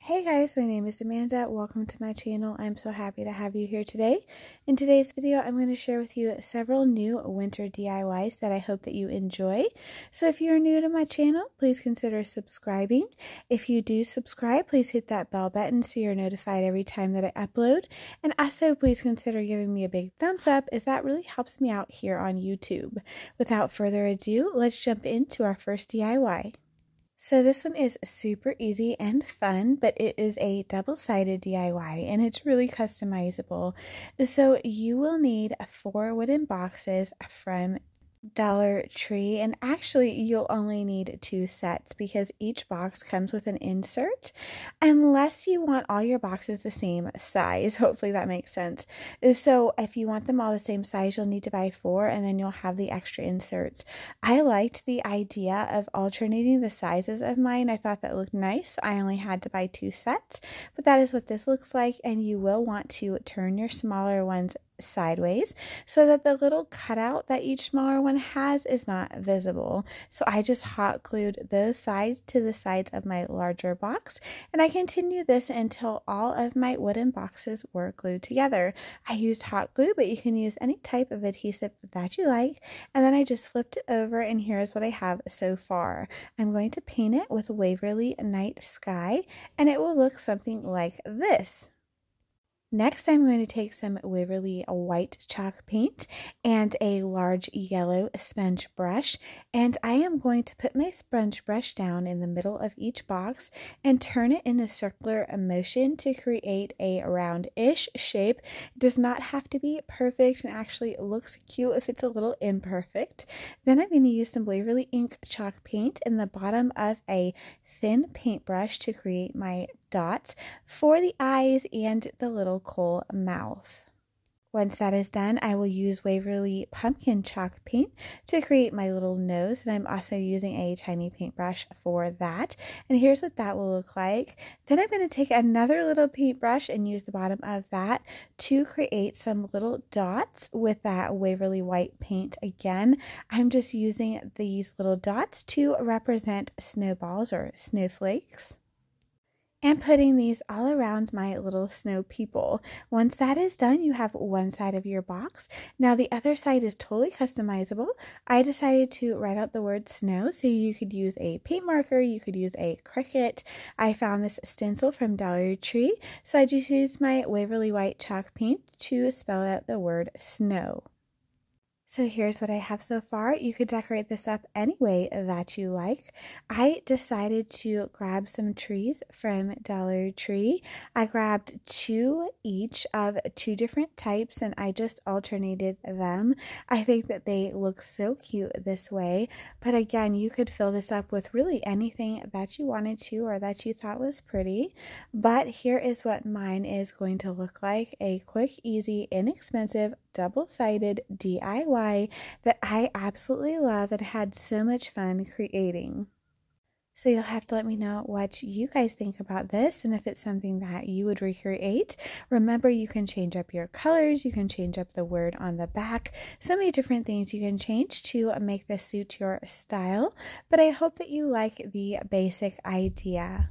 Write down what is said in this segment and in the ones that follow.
Hey guys, my name is Amanda. Welcome to my channel. I'm so happy to have you here today. In today's video, I'm going to share with you several new winter DIYs that I hope that you enjoy. So if you're new to my channel, please consider subscribing. If you do subscribe, please hit that bell button so you're notified every time that I upload. And also please consider giving me a big thumbs up, as that really helps me out here on YouTube. Without further ado, let's jump into our first DIY. So this one is super easy and fun, but it is a double-sided DIY and it's really customizable. So you will need 4 wooden boxes from Dollar Tree, and actually you'll only need 2 sets because each box comes with an insert, unless you want all your boxes the same size. Hopefully that makes sense. So if you want them all the same size, you'll need to buy 4 and then you'll have the extra inserts. I liked the idea of alternating the sizes of mine. I thought that looked nice. I only had to buy 2 sets, but that is what this looks like, and you will want to turn your smaller ones sideways so that the little cutout that each smaller one has is not visible. So I just hot glued those sides to the sides of my larger box, and I continued this until all of my wooden boxes were glued together. I used hot glue, but you can use any type of adhesive that you like, and then I just flipped it over, and here's what I have so far. I'm going to paint it with Waverly Night Sky, and it will look something like this. Next, I'm going to take some Waverly white chalk paint and a large yellow sponge brush, and I am going to put my sponge brush down in the middle of each box and turn it in a circular motion to create a round-ish shape. It does not have to be perfect, and actually looks cute if it's a little imperfect. Then I'm going to use some Waverly ink chalk paint in the bottom of a thin paintbrush to create my dots for the eyes and the little coal mouth. Once that is done, I will use Waverly pumpkin chalk paint to create my little nose, and I'm also using a tiny paintbrush for that. And here's what that will look like. Then I'm going to take another little paintbrush and use the bottom of that to create some little dots with that Waverly white paint again. I'm just using these little dots to represent snowballs or snowflakes, and putting these all around my little snow people. Once that is done, you have one side of your box. Now the other side is totally customizable. I decided to write out the word snow, so you could use a paint marker, you could use a Cricut. I found this stencil from Dollar Tree, so I just used my Waverly white chalk paint to spell out the word snow. So here's what I have so far. You could decorate this up any way that you like. I decided to grab some trees from Dollar Tree. I grabbed 2 each of 2 different types, and I just alternated them. I think that they look so cute this way, but again, you could fill this up with really anything that you wanted to or that you thought was pretty. But here is what mine is going to look like: a quick, easy, inexpensive, double-sided DIY that I absolutely love and had so much fun creating. So you'll have to let me know what you guys think about this and if it's something that you would recreate. Remember, you can change up your colors, you can change up the word on the back, so many different things you can change to make this suit your style, but I hope that you like the basic idea.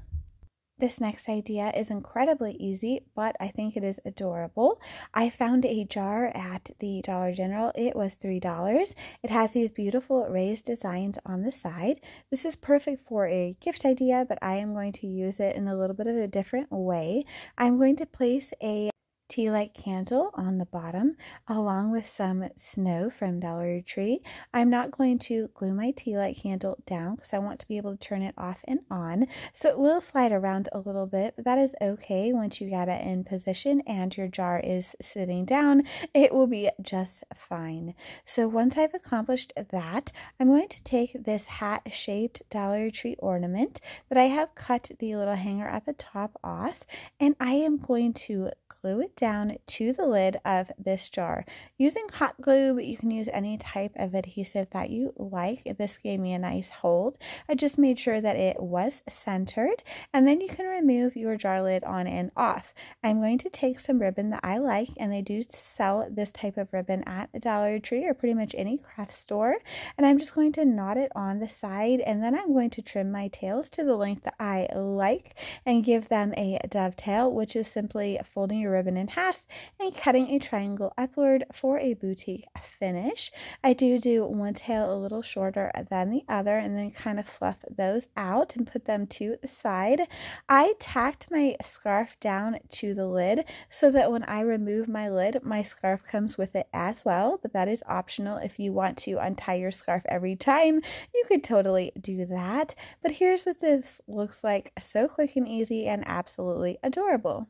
This next idea is incredibly easy, but I think it is adorable. I found a jar at the Dollar General. It was $3. It has these beautiful raised designs on the side. This is perfect for a gift idea, but I am going to use it in a little bit of a different way. I'm going to place a tea light candle on the bottom along with some snow from Dollar Tree. I'm not going to glue my tea light candle down because I want to be able to turn it off and on, so it will slide around a little bit, but that is okay once you get it in position and your jar is sitting down. It will be just fine. So once I've accomplished that, I'm going to take this hat-shaped Dollar Tree ornament that I have cut the little hanger at the top off, and I am going to glue it down to the lid of this jar. Using hot glue, but you can use any type of adhesive that you like. This gave me a nice hold. I just made sure that it was centered, and then you can remove your jar lid on and off. I'm going to take some ribbon that I like, and they do sell this type of ribbon at a Dollar Tree or pretty much any craft store, and I'm just going to knot it on the side, and then I'm going to trim my tails to the length that I like and give them a dovetail, which is simply folding your ribbon in half and cutting a triangle upward for a boutique finish. I do one tail a little shorter than the other and then kind of fluff those out and put them to the side. I tacked my scarf down to the lid so that when I remove my lid, my scarf comes with it as well, but that is optional. If you want to untie your scarf every time, you could totally do that. But here's what this looks like. So quick and easy and absolutely adorable.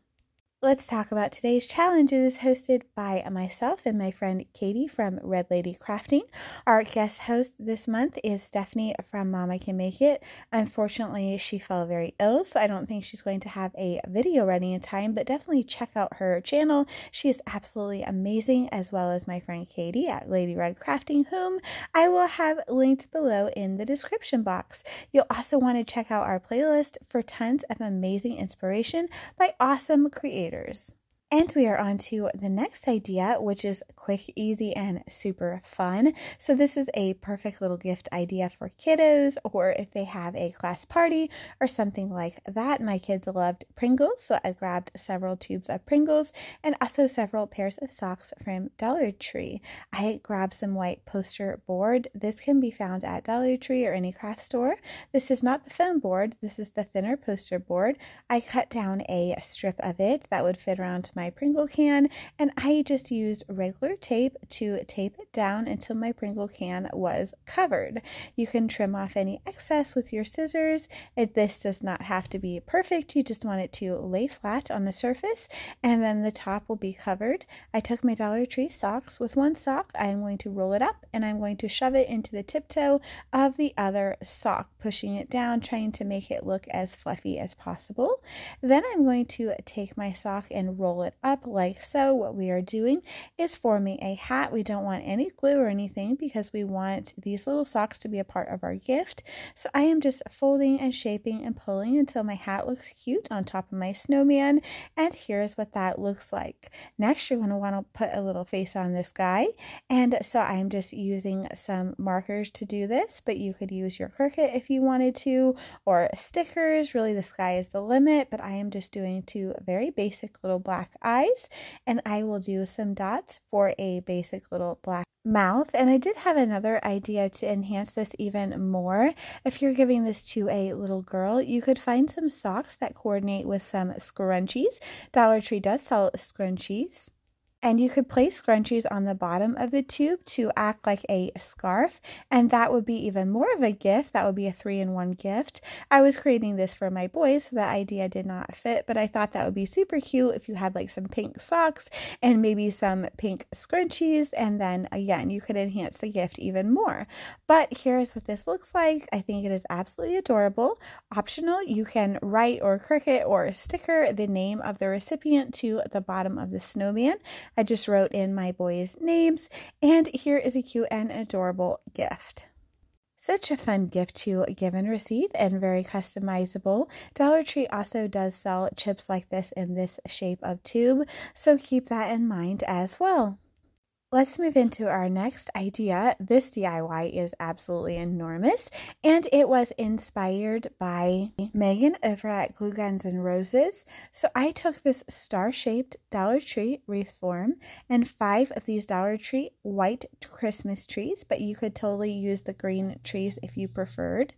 Let's talk about today's challenge. It is hosted by myself and my friend Katie from Red Lady Crafting. Our guest host this month is Stephanie from Mama Can Make It. Unfortunately, she fell very ill, so I don't think she's going to have a video ready in time, but definitely check out her channel. She is absolutely amazing, as well as my friend Katie at Lady Red Crafting, whom I will have linked below in the description box. You'll also want to check out our playlist for tons of amazing inspiration by awesome creators. And we are on to the next idea, which is quick, easy, and super fun. So this is a perfect little gift idea for kiddos, or if they have a class party or something like that. My kids loved Pringles, so I grabbed several tubes of Pringles and also several pairs of socks from Dollar Tree. I grabbed some white poster board. This can be found at Dollar Tree or any craft store. This is not the foam board. This is the thinner poster board. I cut down a strip of it that would fit around my Pringle can, and I just used regular tape to tape it down until my Pringle can was covered. You can trim off any excess with your scissors. This does not have to be perfect. You just want it to lay flat on the surface, and then the top will be covered. I took my Dollar Tree socks. With one sock, I am going to roll it up, and I'm going to shove it into the tiptoe of the other sock, pushing it down, trying to make it look as fluffy as possible. Then I'm going to take my sock and roll it up like so. What we are doing is forming a hat. We don't want any glue or anything because we want these little socks to be a part of our gift. So I am just folding and shaping and pulling until my hat looks cute on top of my snowman, and here's what that looks like. Next, you're going to want to put a little face on this guy, and so I'm just using some markers to do this, but you could use your Cricut if you wanted to, or stickers. Really, the sky is the limit, but I am just doing two very basic little black eyes, and I will do some dots for a basic little black mouth. And I did have another idea to enhance this even more. If you're giving this to a little girl, you could find some socks that coordinate with some scrunchies. Dollar Tree does sell scrunchies. And you could place scrunchies on the bottom of the tube to act like a scarf, and that would be even more of a gift. That would be a 3-in-1 gift. I was creating this for my boys, so that idea did not fit, but I thought that would be super cute if you had like some pink socks and maybe some pink scrunchies, and then again, you could enhance the gift even more. But here's what this looks like. I think it is absolutely adorable. Optional, you can write or Cricut or sticker the name of the recipient to the bottom of the snowman. I just wrote in my boys' names, and here is a cute and adorable gift. Such a fun gift to give and receive, and very customizable. Dollar Tree also does sell chips like this in this shape of tube, so keep that in mind as well. Let's move into our next idea. This DIY is absolutely enormous, and it was inspired by Megan over at Glue Guns and Roses. So I took this star-shaped Dollar Tree wreath form and 5 of these Dollar Tree white Christmas trees, but you could totally use the green trees if you preferred.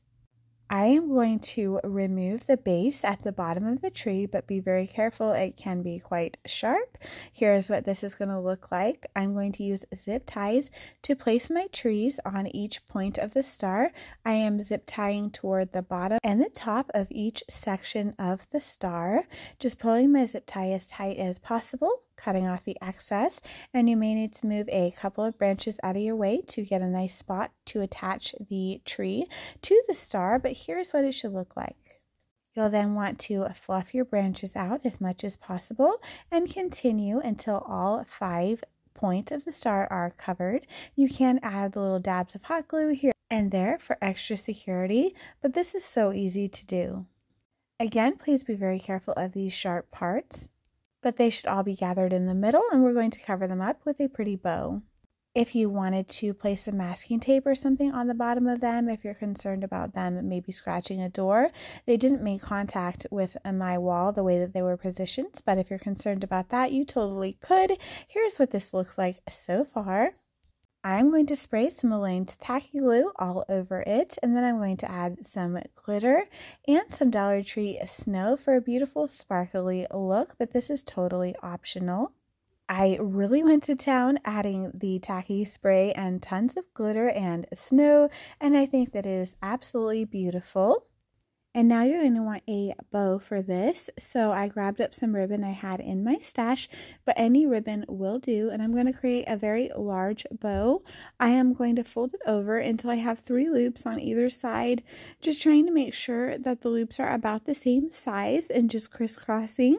I am going to remove the base at the bottom of the tree, but be very careful. It can be quite sharp. Here's what this is going to look like. I'm going to use zip ties to place my trees on each point of the star. I am zip tying toward the bottom and the top of each section of the star, just pulling my zip tie as tight as possible, cutting off the excess, and you may need to move a couple of branches out of your way to get a nice spot to attach the tree to the star, but here's what it should look like. You'll then want to fluff your branches out as much as possible and continue until all 5 points of the star are covered. You can add the little dabs of hot glue here and there for extra security, but this is so easy to do. Again, please be very careful of these sharp parts, but they should all be gathered in the middle, and we're going to cover them up with a pretty bow. If you wanted to place some masking tape or something on the bottom of them, if you're concerned about them maybe scratching a door, they didn't make contact with my wall the way that they were positioned, but if you're concerned about that, you totally could. Here's what this looks like so far. I'm going to spray some Elaine's tacky glue all over it, and then I'm going to add some glitter and some Dollar Tree snow for a beautiful sparkly look, but this is totally optional. I really went to town adding the tacky spray and tons of glitter and snow, and I think that it is absolutely beautiful. And now you're going to want a bow for this. So I grabbed up some ribbon I had in my stash, but any ribbon will do. And I'm going to create a very large bow. I am going to fold it over until I have 3 loops on either side, just trying to make sure that the loops are about the same size and just crisscrossing.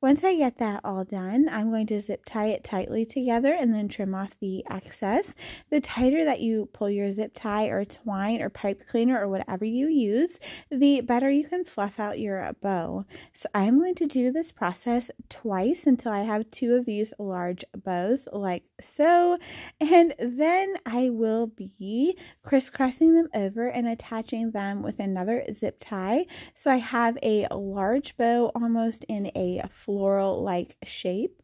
Once I get that all done, I'm going to zip tie it tightly together and then trim off the excess. The tighter that you pull your zip tie or twine or pipe cleaner or whatever you use, the better you can fluff out your bow. So I'm going to do this process twice until I have 2 of these large bows like so. And then I will be crisscrossing them over and attaching them with another zip tie. So I have a large bow almost in a floral-like shape.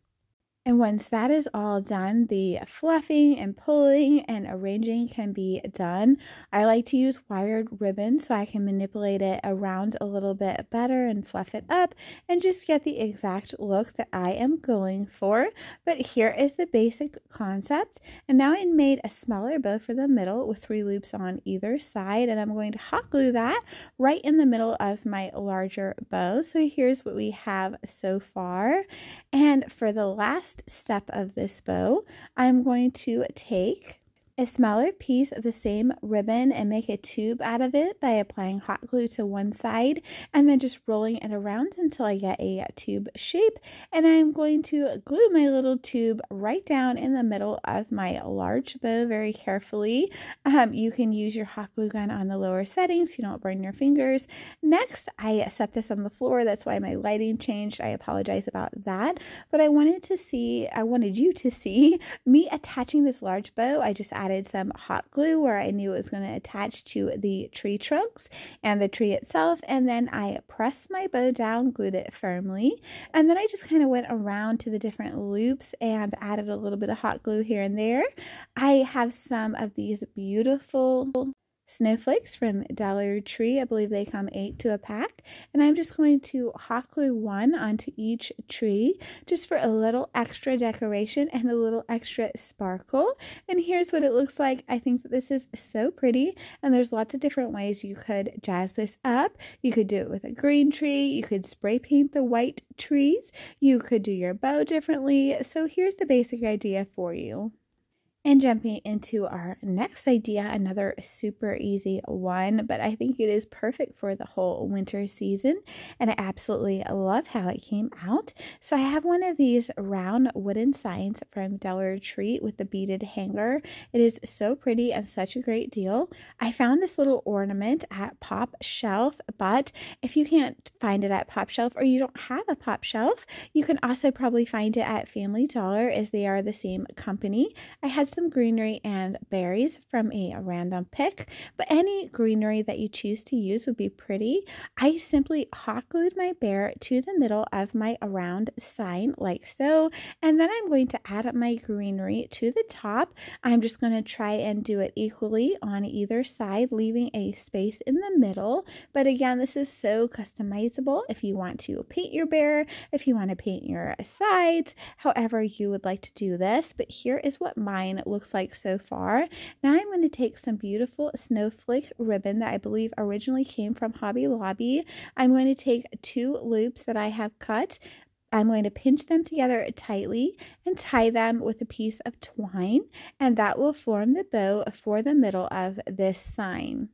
And once that is all done, the fluffing and pulling and arranging can be done. I like to use wired ribbon so I can manipulate it around a little bit better and fluff it up and just get the exact look that I am going for. But here is the basic concept. And now I made a smaller bow for the middle with 3 loops on either side, and I'm going to hot glue that right in the middle of my larger bow. So here's what we have so far. And for the last step of this bow, I'm going to take a smaller piece of the same ribbon and make a tube out of it by applying hot glue to one side and then just rolling it around until I get a tube shape. And I'm going to glue my little tube right down in the middle of my large bow very carefully. You can use your hot glue gun on the lower settings so you don't burn your fingers. Next, I set this on the floor. That's why my lighting changed. I apologize about that. But I wanted you to see me attaching this large bow. I just added some hot glue where I knew it was going to attach to the tree trunks and the tree itself, and then I pressed my bow down, glued it firmly, and then I just kind of went around to the different loops and added a little bit of hot glue here and there. I have some of these beautiful snowflakes from Dollar Tree. I believe they come 8 to a pack, and I'm just going to hot glue 1 onto each tree just for a little extra decoration and a little extra sparkle. And here's what it looks like. I think that this is so pretty, and there's lots of different ways you could jazz this up. You could do it with a green tree, you could spray paint the white trees, you could do your bow differently. So here's the basic idea for you. And jumping into our next idea, another super easy one, but I think it is perfect for the whole winter season, and I absolutely love how it came out. So I have one of these round wooden signs from Dollar Tree with the beaded hanger. It is so pretty and such a great deal. I found this little ornament at Pop Shelf, but if you can't find it at Pop Shelf or you don't have a Pop Shelf, you can also probably find it at Family Dollar, as they are the same company. I had some greenery and berries from a random pick, but any greenery that you choose to use would be pretty. I simply hot glued my bear to the middle of my round sign like so, and then I'm going to add my greenery to the top. I'm just going to try and do it equally on either side, leaving a space in the middle. But again, this is so customizable if you want to paint your bear, if you want to paint your sides, however you would like to do this. But here is what mine looks like so far. Now I'm going to take some beautiful snowflake ribbon that I believe originally came from Hobby Lobby. I'm going to take 2 loops that I have cut. I'm going to pinch them together tightly and tie them with a piece of twine, and that will form the bow for the middle of this sign.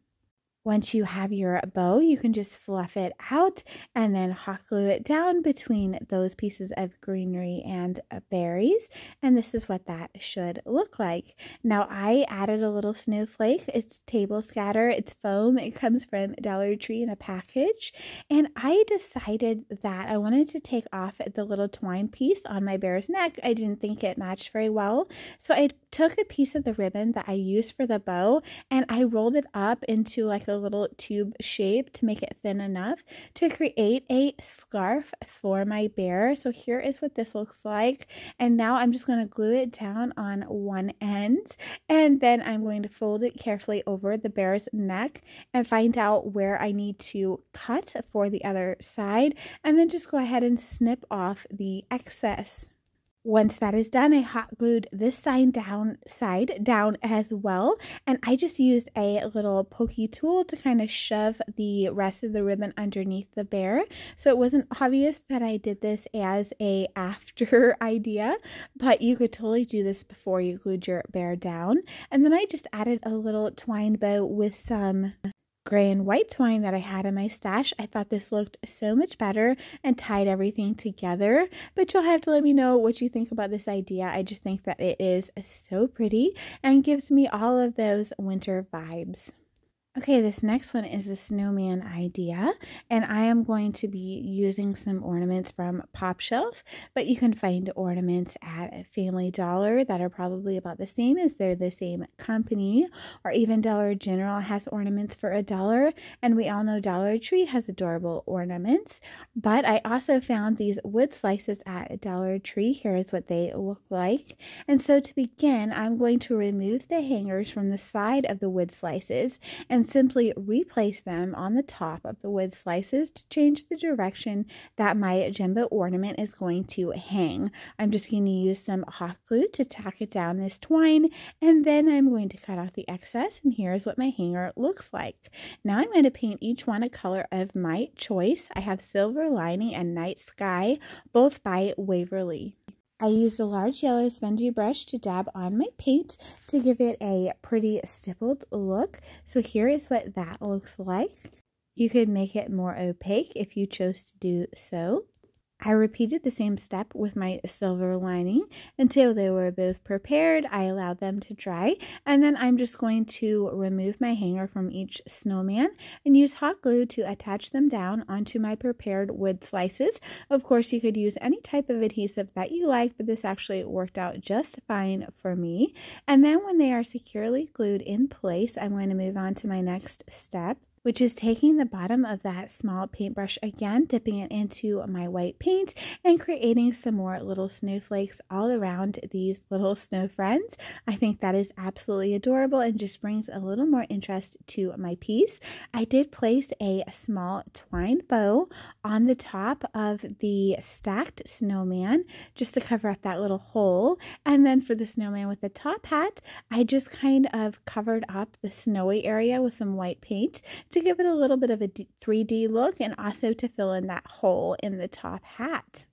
Once you have your bow, you can just fluff it out and then hot glue it down between those pieces of greenery and berries. And this is what that should look like. Now I added a little snowflake. It's table scatter. It's foam. It comes from Dollar Tree in a package. And I decided that I wanted to take off the little twine piece on my bear's neck. I didn't think it matched very well. So I took a piece of the ribbon that I used for the bow and I rolled it up into like a little tube shape to make it thin enough to create a scarf for my bear. So here is what this looks like. And now I'm just going to glue it down on one end and then I'm going to fold it carefully over the bear's neck and find out where I need to cut for the other side and then just go ahead and snip off the excess. Once that is done, I hot glued this side down as well, and I just used a little pokey tool to kind of shove the rest of the ribbon underneath the bear. So it wasn't obvious that I did this as a after idea, but you could totally do this before you glued your bear down. And then I just added a little twine bow with some gray and white twine that I had in my stash. I thought this looked so much better and tied everything together, but you'll have to let me know what you think about this idea. I just think that it is so pretty and gives me all of those winter vibes. Okay, this next one is a snowman idea, and I am going to be using some ornaments from Pop Shelf, but you can find ornaments at Family Dollar that are probably about the same as they're the same company, or even Dollar General has ornaments for $1, and we all know Dollar Tree has adorable ornaments, but I also found these wood slices at Dollar Tree. Here is what they look like, and so to begin, I'm going to remove the hangers from the side of the wood slices and simply replace them on the top of the wood slices to change the direction that my jumbo ornament is going to hang. I'm just going to use some hot glue to tack it down this twine, and then I'm going to cut off the excess, and here's what my hanger looks like. Now I'm going to paint each one a color of my choice. I have Silver Lining and Night Sky, both by Waverly. I used a large yellow spongy brush to dab on my paint to give it a pretty stippled look. So here is what that looks like. You could make it more opaque if you chose to do so. I repeated the same step with my Silver Lining until they were both prepared. I allowed them to dry, and then I'm just going to remove my hanger from each snowman and use hot glue to attach them down onto my prepared wood slices. Of course, you could use any type of adhesive that you like, but this actually worked out just fine for me. And then when they are securely glued in place, I'm going to move on to my next step, which is taking the bottom of that small paintbrush again, dipping it into my white paint, and creating some more little snowflakes all around these little snow friends. I think that is absolutely adorable and just brings a little more interest to my piece. I did place a small twine bow on the top of the stacked snowman just to cover up that little hole. And then for the snowman with the top hat, I just kind of covered up the snowy area with some white paint to give it a little bit of a 3D look and also to fill in that hole in the top hat.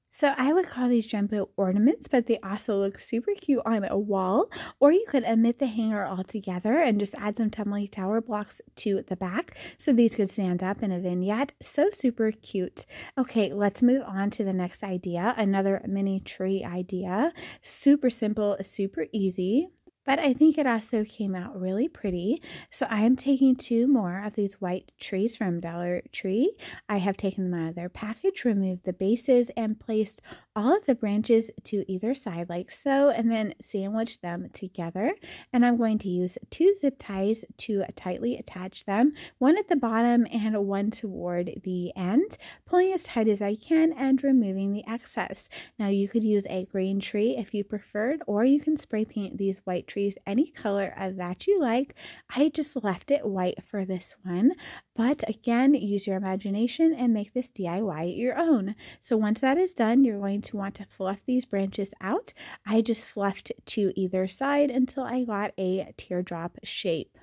So I would call these jumbo ornaments, but they also look super cute on a wall, or you could omit the hanger altogether and just add some tumbling tower blocks to the back so these could stand up in a vignette. So super cute. Okay, let's move on to the next idea, another mini tree idea. Super simple, super easy, but I think it also came out really pretty. So I am taking 2 more of these white trees from Dollar Tree. I have taken them out of their package, removed the bases, and placed all of the branches to either side like so, and then sandwiched them together. And I'm going to use 2 zip ties to tightly attach them, one at the bottom and one toward the end, pulling as tight as I can and removing the excess. Now you could use a green tree if you preferred, or you can spray paint these white trees any color that you like. I just left it white for this one, but again, use your imagination and make this DIY your own. So once that is done, you're going to want to fluff these branches out. I just fluffed to either side until I got a teardrop shape.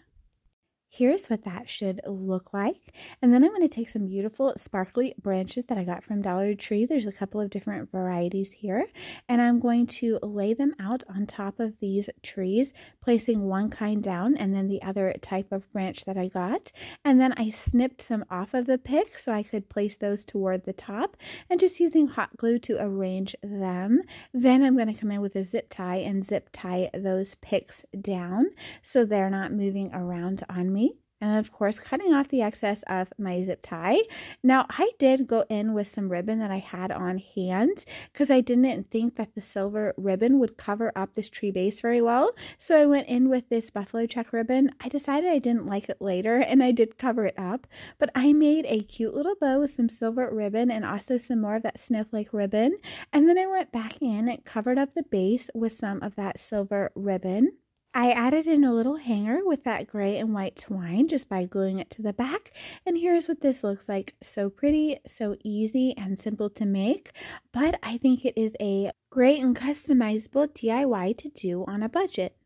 Here's what that should look like. And then I'm going to take some beautiful sparkly branches that I got from Dollar Tree. There's a couple of different varieties here. And I'm going to lay them out on top of these trees, placing one kind down and then the other type of branch that I got. And then I snipped some off of the pick so I could place those toward the top, and just using hot glue to arrange them. Then I'm going to come in with a zip tie and zip tie those picks down so they're not moving around on me. And of course, cutting off the excess of my zip tie. Now, I did go in with some ribbon that I had on hand because I didn't think that the silver ribbon would cover up this tree base very well. So I went in with this buffalo check ribbon. I decided I didn't like it later, and I did cover it up. But I made a cute little bow with some silver ribbon and also some more of that snowflake ribbon. And then I went back in and covered up the base with some of that silver ribbon. I added in a little hanger with that gray and white twine just by gluing it to the back. And here's what this looks like. So pretty, so easy and simple to make. But I think it is a great and customizable DIY to do on a budget.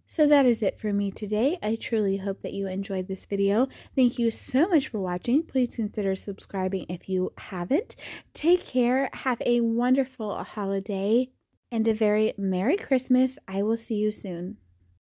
So that is it for me today. I truly hope that you enjoyed this video. Thank you so much for watching. Please consider subscribing if you haven't. Take care. Have a wonderful holiday and a very Merry Christmas. I will see you soon.